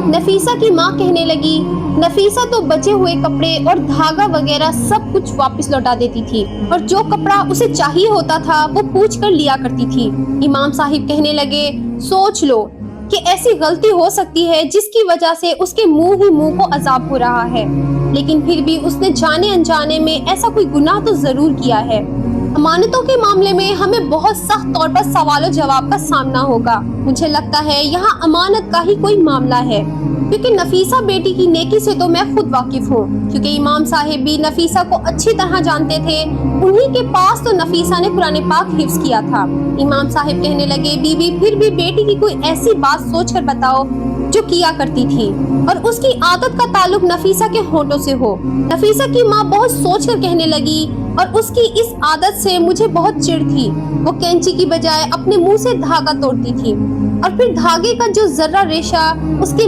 نفیسہ کی ماں کہنے لگی، نفیسہ تو بچے ہوئے کپڑے اور دھاگا وغیرہ سب کچھ واپس لوٹا دیتی تھی اور جو کپڑا اسے چاہیے ہوتا تھا وہ پوچھ کر لیا کرتی تھی۔ امام صاحب کہنے لگے، سوچ لو کہ ایسی غلطی ہو سکتی ہے جس کی وجہ سے اس کے منہ ہی منہ کو عذاب ہو رہا ہے، لیکن پھر بھی اس نے جانے انجانے میں ایسا کوئی گناہ تو ضرور کیا ہے۔ امانتوں کے معاملے میں ہمیں بہت سخت طور پر سوال و جواب کا سامنا ہوگا۔ مجھے لگتا ہے یہاں امانت کا ہی کوئی معاملہ ہے، کیونکہ نفیسہ بیٹی کی نیکی سے تو میں خود واقف ہوں، کیونکہ امام صاحب بھی نفیسہ کو اچھی طرح جانتے تھے، انہی کے پاس تو نفیسہ نے قرآن پاک حفظ کیا تھا۔ امام صاحب کہنے لگے، بی بی پھر بھی بیٹی کی کوئی ایسی بات سوچ کر بتاؤ جو کیا کرتی تھی اور اس کی عادت کا تعلق نفیسہ کے ہونٹوں سے ہو۔ نفیسہ کی ماں بہت سوچ کر کہنے لگی، اور اس کی اس عادت سے مجھے بہت چڑ تھی، وہ کینچی کی بجائے اپنے منہ سے دھاگا توڑتی تھی اور پھر دھاگے کا جو ذرہ ریشہ اس کے